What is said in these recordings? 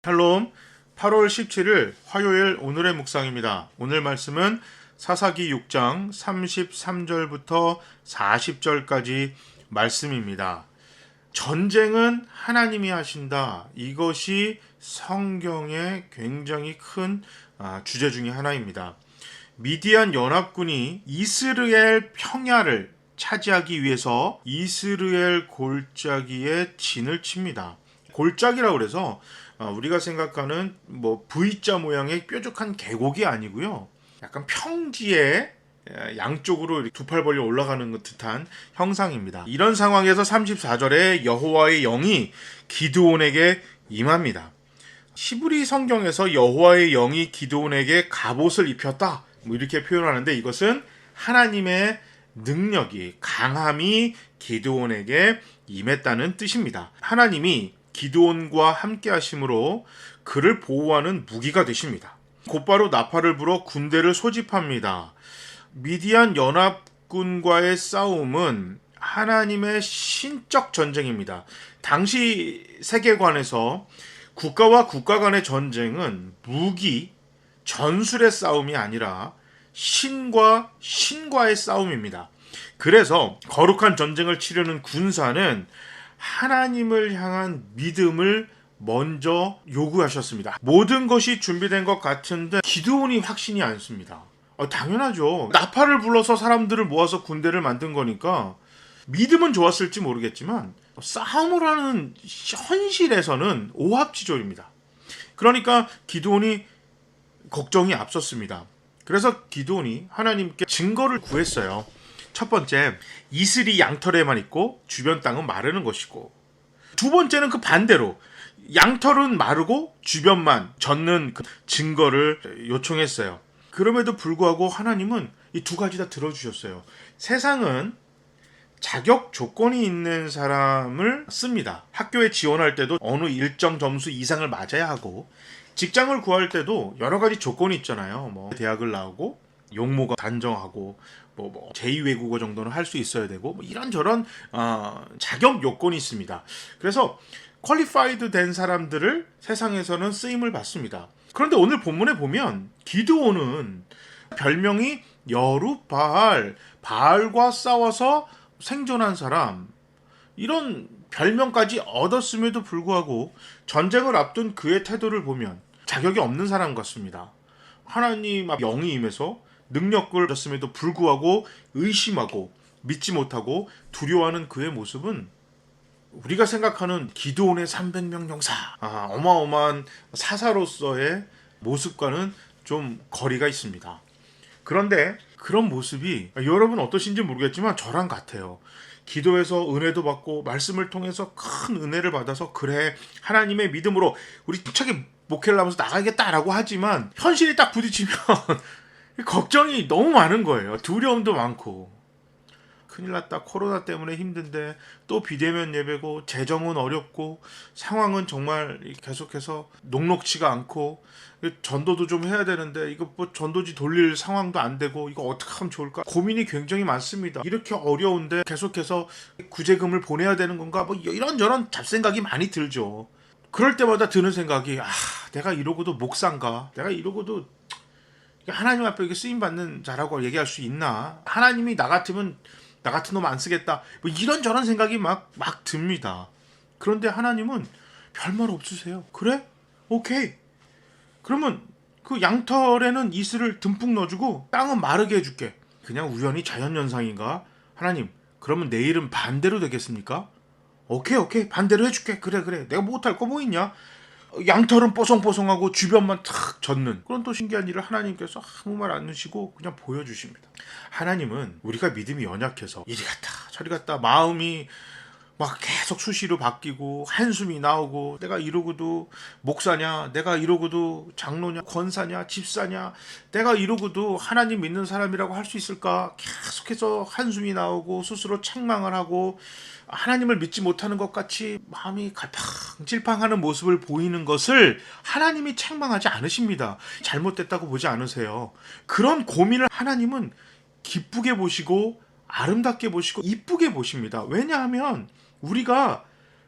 샬롬. 8월 17일 화요일 오늘의 묵상입니다. 오늘 말씀은 사사기 6장 33절부터 40절까지 말씀입니다. 전쟁은 하나님이 하신다. 이것이 성경의 굉장히 큰 주제 중에 하나입니다. 미디안 연합군이 이스라엘 평야를 차지하기 위해서 이스라엘 골짜기에 진을 칩니다. 골짜기라고 그래서 우리가 생각하는 V자 모양의 뾰족한 계곡이 아니고요. 약간 평지에 양쪽으로 두 팔 벌려 올라가는 듯한 형상입니다. 이런 상황에서 34절에 여호와의 영이 기드온에게 임합니다. 히브리 성경에서 여호와의 영이 기드온에게 갑옷을 입혔다, 이렇게 표현하는데 이것은 하나님의 능력이, 강함이 기드온에게 임했다는 뜻입니다. 하나님이 기드온과 함께 하심으로 그를 보호하는 무기가 되십니다. 곧바로 나팔을 불어 군대를 소집합니다. 미디안 연합군과의 싸움은 하나님의 신적 전쟁입니다. 당시 세계관에서 국가와 국가 간의 전쟁은 무기, 전술의 싸움이 아니라 신과 신과의 싸움입니다. 그래서 거룩한 전쟁을 치르는 군사는 하나님을 향한 믿음을 먼저 요구하셨습니다. 모든 것이 준비된 것 같은데 기드온이 확신이 않습니다. 당연하죠. 나팔을 불러서 사람들을 모아서 군대를 만든 거니까 믿음은 좋았을지 모르겠지만 싸움을 하는 현실에서는 오합지졸입니다. 그러니까 기드온이 걱정이 앞섰습니다. 그래서 기드온이 하나님께 증거를 구했어요. 첫 번째, 이슬이 양털에만 있고 주변 땅은 마르는 것이고, 두 번째는 그 반대로 양털은 마르고 주변만 젖는 그 증거를 요청했어요. 그럼에도 불구하고 하나님은 이 두 가지 다 들어주셨어요. 세상은 자격 조건이 있는 사람을 씁니다. 학교에 지원할 때도 어느 일정 점수 이상을 맞아야 하고, 직장을 구할 때도 여러 가지 조건이 있잖아요. 대학을 나오고 용모가 단정하고 제2외국어 정도는 할 수 있어야 되고 이런저런 자격 요건이 있습니다. 그래서 퀄리파이드 된 사람들을 세상에서는 쓰임을 받습니다. 그런데 오늘 본문에 보면 기드온은 별명이 여룻바알, 바알과 싸워서 생존한 사람, 이런 별명까지 얻었음에도 불구하고 전쟁을 앞둔 그의 태도를 보면 자격이 없는 사람 같습니다. 하나님 영이 임해서 능력을 줬음에도 불구하고 의심하고 믿지 못하고 두려워하는 그의 모습은 우리가 생각하는 기드온의 300명 용사, 어마어마한 사사로서의 모습과는 좀 거리가 있습니다. 그런데 그런 모습이 여러분 어떠신지 모르겠지만 저랑 같아요. 기도해서 은혜도 받고 말씀을 통해서 큰 은혜를 받아서 그래 하나님의 믿음으로 우리 힘차게 목회를 하면서 나가겠다라고 하지만 현실이 딱 부딪히면 걱정이 너무 많은 거예요. 두려움도 많고, 큰일 났다, 코로나 때문에 힘든데 또 비대면 예배고 재정은 어렵고 상황은 정말 계속해서 녹록치가 않고 전도도 좀 해야 되는데 이거 전도지 돌릴 상황도 안 되고 이거 어떻게 하면 좋을까, 고민이 굉장히 많습니다. 이렇게 어려운데 계속해서 구제금을 보내야 되는 건가, 이런저런 잡생각이 많이 들죠. 그럴 때마다 드는 생각이 내가 이러고도 목사인가, 내가 이러고도 하나님 앞에 이렇게 쓰임받는 자라고 얘기할 수 있나, 하나님이 나 같으면 나 같은 놈 안 쓰겠다, 이런저런 생각이 막 듭니다. 그런데 하나님은 별말 없으세요. 그래? 오케이. 그러면 그 양털에는 이슬을 듬뿍 넣어주고 땅은 마르게 해줄게. 그냥 우연히 자연현상인가? 하나님, 그러면 내일은 반대로 되겠습니까? 오케이 반대로 해줄게. 그래 내가 못할 거 뭐 있냐. 양털은 뽀송뽀송하고 주변만 탁 젖는 그런 또 신기한 일을 하나님께서 아무 말 안 하시고 그냥 보여주십니다. 하나님은 우리가 믿음이 연약해서 이리 갔다 저리 갔다 마음이 막 계속 수시로 바뀌고 한숨이 나오고, 내가 이러고도 목사냐, 내가 이러고도 장로냐, 권사냐, 집사냐, 내가 이러고도 하나님 믿는 사람이라고 할 수 있을까, 계속해서 한숨이 나오고 스스로 책망을 하고 하나님을 믿지 못하는 것 같이 마음이 갈팡질팡하는 모습을 보이는 것을 하나님이 책망하지 않으십니다. 잘못됐다고 보지 않으세요. 그런 고민을 하나님은 기쁘게 보시고 아름답게 보시고 이쁘게 보십니다. 왜냐하면 우리가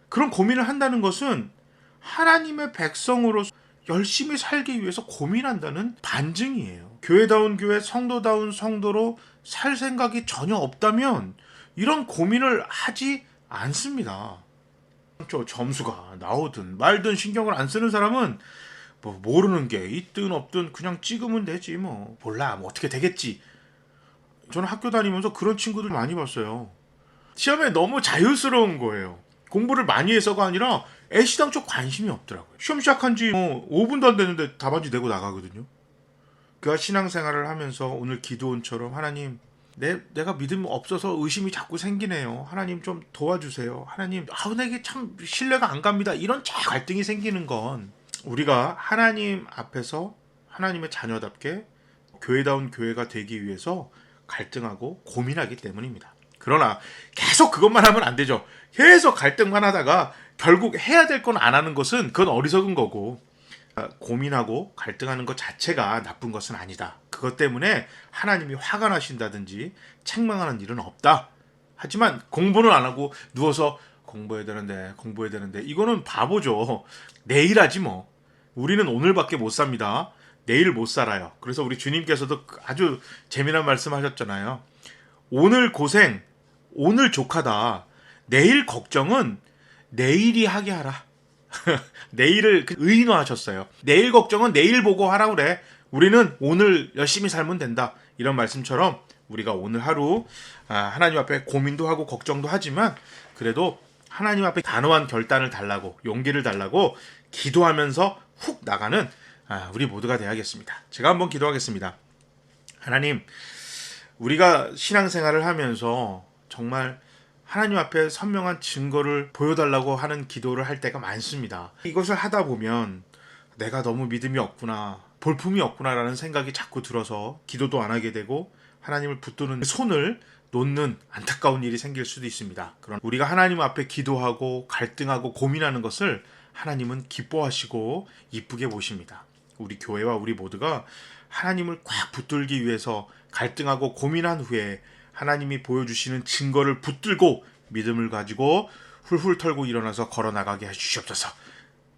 그런 고민을 한다는 것은 하나님의 백성으로 열심히 살기 위해서 고민한다는 반증이에요. 교회다운 교회, 성도다운 성도로 살 생각이 전혀 없다면 이런 고민을 하지 않습니다. 점수가 나오든 말든 신경을 안 쓰는 사람은 뭐 모르는 게 있든 없든 그냥 찍으면 되지, 뭐 몰라, 뭐 어떻게 되겠지. 저는 학교 다니면서 그런 친구들 많이 봤어요. 시험에 너무 자유스러운 거예요. 공부를 많이 해서가 아니라 애시당초 관심이 없더라고요. 시험 시작한 지 5분도 안 됐는데 답안지 내고 나가거든요. 그가 신앙생활을 하면서 오늘 기도원처럼 하나님, 내가 믿음이 없어서 의심이 자꾸 생기네요. 하나님 좀 도와주세요. 하나님, 내게 참 신뢰가 안 갑니다. 이런 갈등이 생기는 건 우리가 하나님 앞에서 하나님의 자녀답게 교회다운 교회가 되기 위해서 갈등하고 고민하기 때문입니다. 그러나 계속 그것만 하면 안 되죠. 계속 갈등만 하다가 결국 해야 될 건 안 하는 것은 그건 어리석은 거고, 고민하고 갈등하는 것 자체가 나쁜 것은 아니다. 그것 때문에 하나님이 화가 나신다든지 책망하는 일은 없다. 하지만 공부는 안 하고 누워서 공부해야 되는데 이거는 바보죠. 내일 하지 뭐. 우리는 오늘밖에 못 삽니다. 내일 못 살아요. 그래서 우리 주님께서도 아주 재미난 말씀 하셨잖아요. 오늘 고생, 오늘 족하다. 내일 걱정은 내일이 하게 하라. 내일을 의인화하셨어요. 내일 걱정은 내일 보고 하라 그래. 우리는 오늘 열심히 살면 된다. 이런 말씀처럼 우리가 오늘 하루 하나님 앞에 고민도 하고 걱정도 하지만 그래도 하나님 앞에 단호한 결단을 달라고, 용기를 달라고 기도하면서 훅 나가는 우리 모두가 되어야겠습니다. 제가 한번 기도하겠습니다. 하나님, 우리가 신앙생활을 하면서 정말 하나님 앞에 선명한 증거를 보여달라고 하는 기도를 할 때가 많습니다. 이것을 하다 보면 내가 너무 믿음이 없구나, 볼품이 없구나라는 생각이 자꾸 들어서 기도도 안 하게 되고 하나님을 붙드는 손을 놓는 안타까운 일이 생길 수도 있습니다. 그런 우리가 하나님 앞에 기도하고 갈등하고 고민하는 것을 하나님은 기뻐하시고 이쁘게 보십니다. 우리 교회와 우리 모두가 하나님을 꽉 붙들기 위해서 갈등하고 고민한 후에 하나님이 보여주시는 증거를 붙들고 믿음을 가지고 훌훌 털고 일어나서 걸어나가게 해주시옵소서.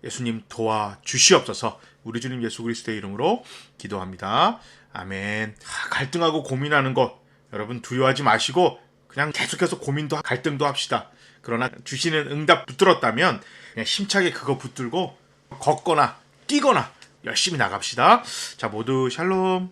예수님 도와주시옵소서. 우리 주님 예수 그리스도의 이름으로 기도합니다. 아멘. 갈등하고 고민하는 것 여러분 두려워하지 마시고 그냥 계속해서 고민도 갈등도 합시다. 그러나 주시는 응답 붙들었다면 그냥 힘차게 그거 붙들고 걷거나 뛰거나 열심히 나갑시다. 자, 모두 샬롬.